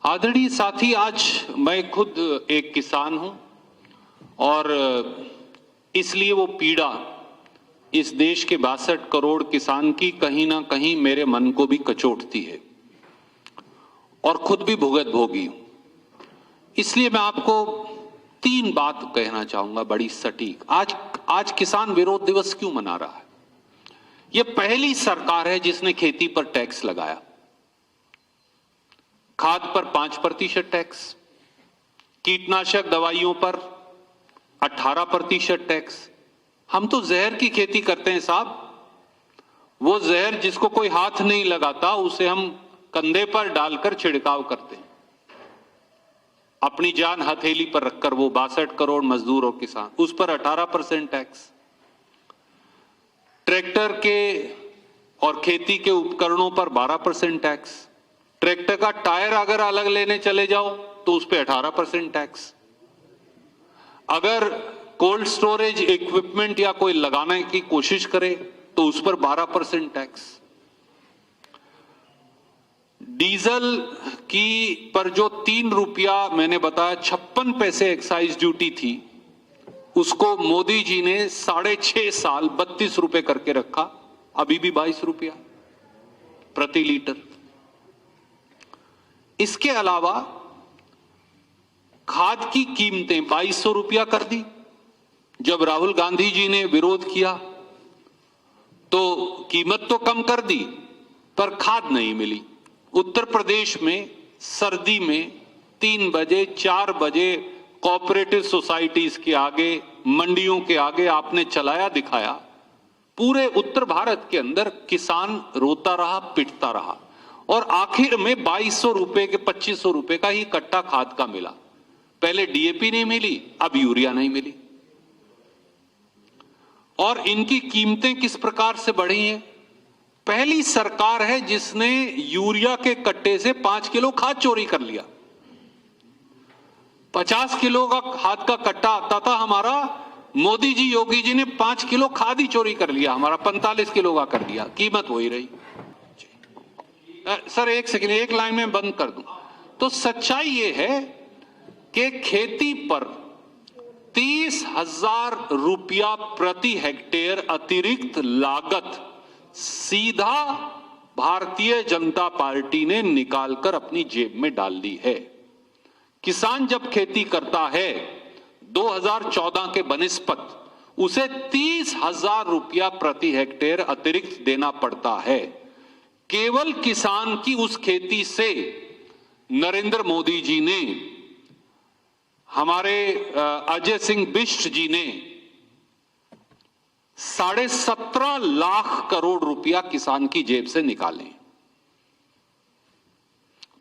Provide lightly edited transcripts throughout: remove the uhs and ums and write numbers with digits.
आदरणीय साथी, आज मैं खुद एक किसान हूं और इसलिए वो पीड़ा इस देश के 62 करोड़ किसान की कहीं ना कहीं मेरे मन को भी कचोटती है और खुद भी भुगत भोगी हूं। इसलिए मैं आपको 3 बात कहना चाहूंगा बड़ी सटीक। आज किसान विरोध दिवस क्यों मना रहा है? यह पहली सरकार है जिसने खेती पर टैक्स लगाया। खाद पर 5% टैक्स, कीटनाशक दवाइयों पर 18% टैक्स। हम तो जहर की खेती करते हैं साहब। वो जहर जिसको कोई हाथ नहीं लगाता उसे हम कंधे पर डालकर छिड़काव करते हैं, अपनी जान हथेली पर रखकर। वो 62 करोड़ मजदूर और किसान, उस पर 18% टैक्स। ट्रैक्टर के और खेती के उपकरणों पर 12% टैक्स। ट्रैक्टर का टायर अगर अलग लेने चले जाओ तो उस पर 18% टैक्स। अगर कोल्ड स्टोरेज इक्विपमेंट या कोई लगाने की कोशिश करे तो उस पर 12% टैक्स। डीजल की पर जो 3 रुपया मैंने बताया 56 पैसे एक्साइज ड्यूटी थी, उसको मोदी जी ने 6.5 साल 32 रुपए करके रखा। अभी भी 22 रुपया प्रति लीटर। इसके अलावा खाद की कीमतें 2200 रुपया कर दी। जब राहुल गांधी जी ने विरोध किया तो कीमत तो कम कर दी पर खाद नहीं मिली। उत्तर प्रदेश में सर्दी में 3 बजे 4 बजे कोऑपरेटिव सोसाइटीज के आगे, मंडियों के आगे आपने चलाया दिखाया। पूरे उत्तर भारत के अंदर किसान रोता रहा, पिटता रहा और आखिर में 2200 रुपए के 2500 रुपए का ही कट्टा खाद का मिला। पहले डीएपी नहीं मिली, अब यूरिया नहीं मिली। और इनकी कीमतें किस प्रकार से बढ़ी हैं? पहली सरकार है जिसने यूरिया के कट्टे से 5 किलो खाद चोरी कर लिया। 50 किलो का खाद का कट्टा आता था हमारा, मोदी जी, योगी जी ने 5 किलो खाद ही चोरी कर लिया, हमारा 45 किलो का कर दिया। कीमत वही रही। सर एक सेकंड, एक लाइन में बंद कर दूं। तो सच्चाई यह है कि खेती पर 30,000 रुपया प्रति हेक्टेयर अतिरिक्त लागत सीधा भारतीय जनता पार्टी ने निकालकर अपनी जेब में डाल दी है। किसान जब खेती करता है 2014 के बनिस्पत उसे 30,000 रुपया प्रति हेक्टेयर अतिरिक्त देना पड़ता है। केवल किसान की उस खेती से नरेंद्र मोदी जी ने, हमारे अजय सिंह बिष्ट जी ने 17.5 लाख करोड़ रुपया किसान की जेब से निकाले।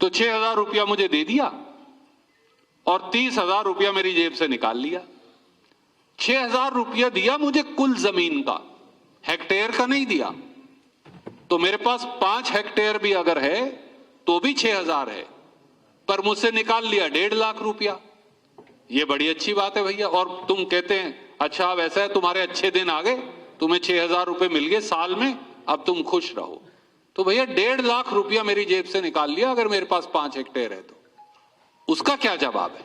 तो 6,000 रुपया मुझे दे दिया और 30,000 रुपया मेरी जेब से निकाल लिया। 6,000 रुपया दिया मुझे कुल जमीन का, हेक्टेयर का नहीं दिया। तो मेरे पास 5 हेक्टेयर भी अगर है तो भी 6,000 है, पर मुझसे निकाल लिया 1.5 लाख रुपया। ये बड़ी अच्छी बात है भैया। और तुम कहते हैं अच्छा वैसा है, तुम्हारे अच्छे दिन आ गए, तुम्हें 6,000 रुपए मिल गए साल में, अब तुम खुश रहो। तो भैया 1.5 लाख रुपया मेरी जेब से निकाल लिया अगर मेरे पास 5 हेक्टेयर है तो उसका क्या जवाब है?